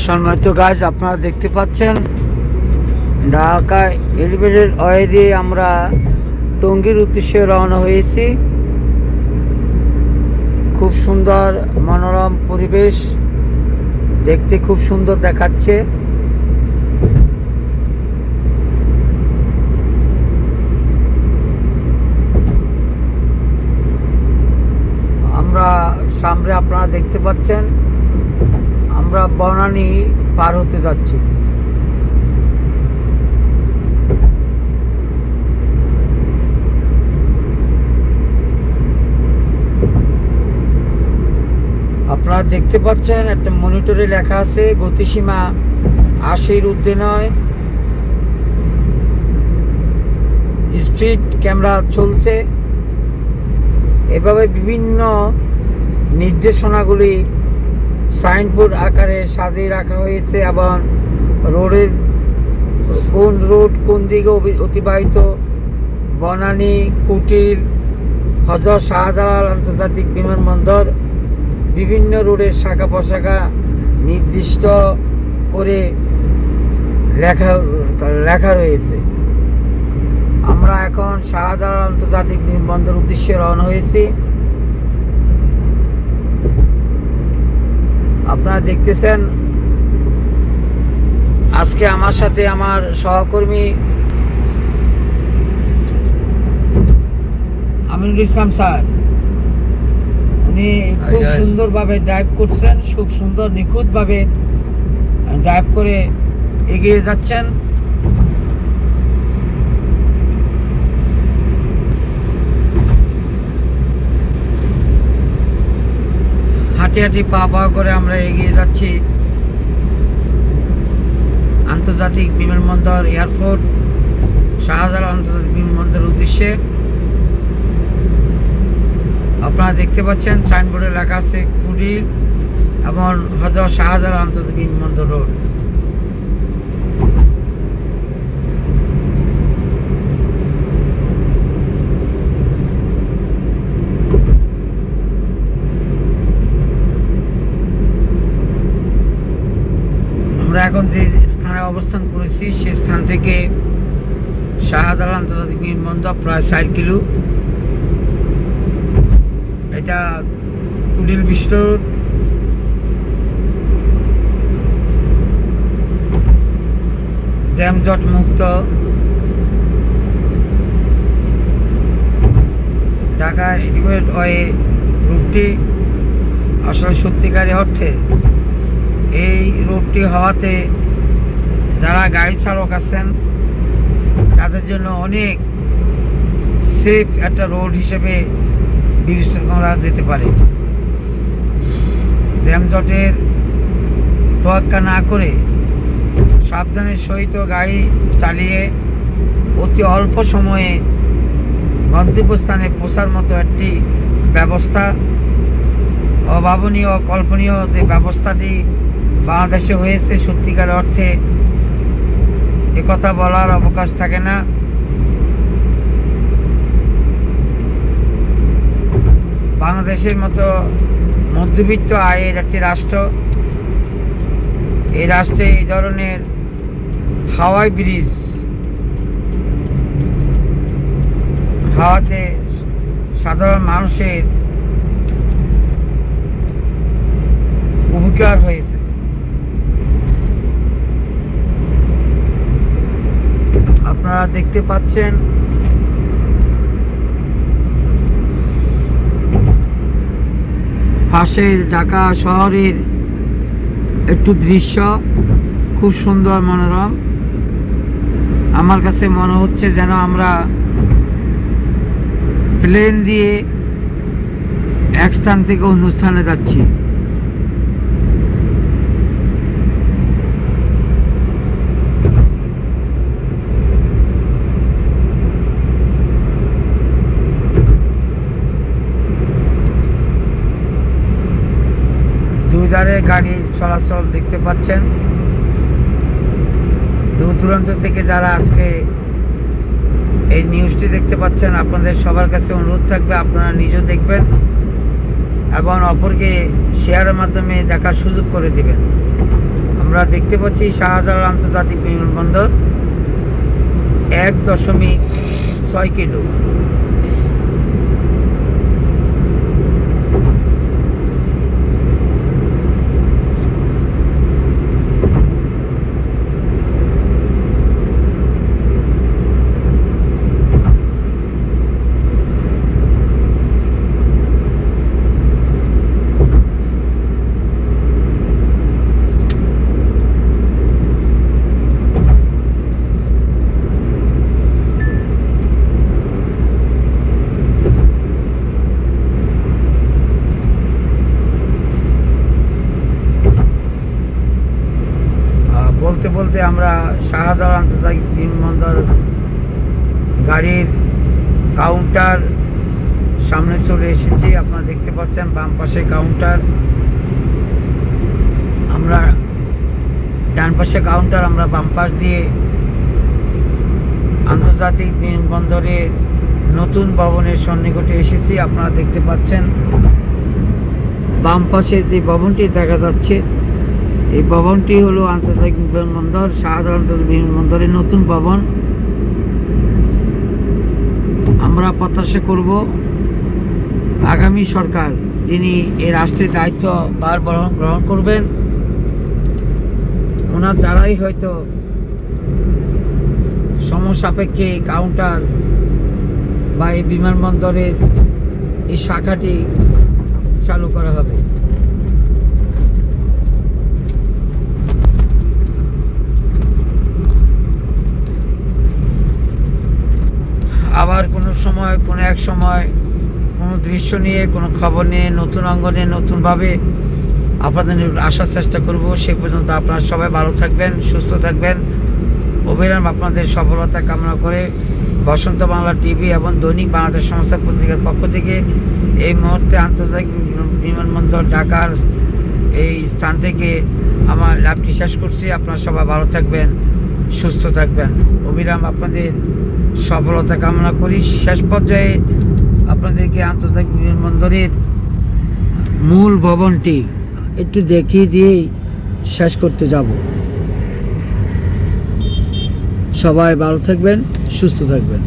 সম্মানিত গাইজ, আপনারা দেখতে পাচ্ছেন ঢাকা এলিভেটেড ওয়ে দিয়ে আমরা টঙ্গীর উদ্দেশ্যে রওনা হয়েছি। খুব সুন্দর মনোরম পরিবেশ, দেখতে খুব সুন্দর দেখাচ্ছে। আমরা সামনে আপনারা দেখতে পাচ্ছেন আমরা বনানী পার হতে যাচ্ছি। আপনারা দেখতে পাচ্ছেন একটা মনিটরে লেখা আছে গতিসীমা 80-র ঊর্ধ্বে নয়। স্পিড ক্যামেরা চলছে। এভাবে বিভিন্ন নির্দেশনাগুলি সাইনবোর্ড আকারে সাজিয়ে রাখা হয়েছে এবং রোডের রোড কোন দিকে অতিবাহিত, বনানী, কুটির, হযরত শাহজালাল আন্তর্জাতিক বিমানবন্দর, বিভিন্ন রোডের শাখা প্রশাখা নির্দিষ্ট করে লেখা রয়েছে। আমরা এখন শাহজালাল আন্তর্জাতিক বিমানবন্দর উদ্দেশ্যে রওনা হয়েছি। আপনারা দেখতেছেন আজকে আমার সাথে আমার সহকর্মী আমিনুল ইসলাম স্যার, উনি খুব সুন্দরভাবে ড্রাইভ করছেন, খুব সুন্দর নিখুঁতভাবে ড্রাইভ করে এগিয়ে যাচ্ছেন। হাঁটি হাঁটি পা পা করে আমরা এগিয়ে যাচ্ছি আন্তর্জাতিক বিমানবন্দর, এয়ারপোর্ট, শাহজালাল আন্তর্জাতিক বিমানবন্দরের উদ্দেশ্যে। আপনারা দেখতে পাচ্ছেন সাইনবোর্ডে লেখা আছে কুটির এবং হযরত শাহজালাল আন্তর্জাতিক বিমানবন্দর রোড। আমরা এখন যে স্থানে অবস্থান করেছি সে স্থান থেকে শাহজালাল আন্তর্জাতিক বিমানবন্দর প্রায় 4 কিলো। এটা কুটিল বিশ্ব জ্যামজট মুক্ত ঢাকা এলিভেটেড ওয়ে রুটটি আসলে সত্যিকারী অর্থে এই রুটটি হওয়াতে যারা গাড়ি চালক আছেন তাদের জন্য অনেক সেফ একটা রোড হিসেবে বিবেচনা করা যেতে পারে। জ্যামজটের তোয়াক্কা না করে সাবধানের সহিত গাড়ি চালিয়ে অতি অল্প সময়ে গন্তব্যস্থানে পৌঁছার মতো একটি ব্যবস্থা, অভাবনীয় কল্পনীয় যে ব্যবস্থাটি বাংলাদেশে হয়েছে, সত্যিকার অর্থে একথা বলার অবকাশ থাকে না। বাংলাদেশের মতো মধ্যবিত্ত আয়ের একটি রাষ্ট্র, এই রাষ্ট্রে এই ধরনের হাওয়াই ব্রিজ হাওয়াতে সাধারণ মানুষের উপকার হয়েছে। আপনারা দেখতে পাচ্ছেন পাশের ঢাকা শহরের একটু দৃশ্য খুব সুন্দর মনোরম। আমার কাছে মনে হচ্ছে যেন আমরা প্লেন দিয়ে এক স্থান থেকে অন্য স্থানে যাচ্ছি। দুই ধারে গাড়ির চলাচল দেখতে পাচ্ছেন। দূর দূরান্ত থেকে যারা আজকে এই নিউজটি দেখতে পাচ্ছেন, আপনাদের সবার কাছে অনুরোধ থাকবে আপনারা নিজেও দেখবেন এবং অপরকে শেয়ারের মাধ্যমে দেখার সুযোগ করে দিবেন। আমরা দেখতে পাচ্ছি শাহজালাল আন্তর্জাতিক বিমানবন্দর 1.6 কিলো। বলতে বলতে আমরা শাহজালাল আন্তর্জাতিক বিমানবন্দর গাড়ির কাউন্টার সামনে চলে এসেছি। আপনারা দেখতে পাচ্ছেন বাম পাশে কাউন্টার, আমরা ডান পাশে কাউন্টার, আমরা বাম পাশ দিয়ে আন্তর্জাতিক বিমানবন্দরের নতুন ভবনের সন্নিকটে এসেছি। আপনারা দেখতে পাচ্ছেন বাম পাশে যে ভবনটি দেখা যাচ্ছে, এই ভবনটি হলো আন্তর্জাতিক বিমানবন্দর, শাহজালাল আন্তর্জাতিক বিমানবন্দরের নতুন ভবন। আমরা প্রত্যাশা করব আগামী সরকার যিনি এই রাষ্ট্রের দায়িত্ব ভার গ্রহণ করবেন, ওনার দ্বারাই হয়তো সমসাপেক্ষে কাউন্টার বা এই বিমানবন্দরের এই শাখাটি চালু করা হবে। আবার কোনো সময় কোনো এক সময় কোনো দৃশ্য নিয়ে কোনো খবর নিয়ে নতুন অঙ্গনে নতুনভাবে আপনাদের আসার চেষ্টা করব। সে পর্যন্ত আপনারা সবাই ভালো থাকবেন, সুস্থ থাকবেন। অবিরাম আপনাদের সফলতা কামনা করে বসন্ত বাংলা টিভি এবং দৈনিক বাংলাদেশ সংস্থা পত্রিকার পক্ষ থেকে এই মুহূর্তে আন্তর্জাতিক বিমানবন্দর ঢাকার এই স্থান থেকে আমার লাইভটি শেষ করছি। আপনারা সবাই ভালো থাকবেন, সুস্থ থাকবেন। অবিরাম আপনাদের সফলতা কামনা করি। শেষ পর্যায়ে আপনাদেরকে আন্তর্জাতিক বিমানবন্দরের মূল ভবনটি একটু দেখিয়ে দিয়েই শেষ করতে যাব। সবাই ভালো থাকবেন, সুস্থ থাকবেন।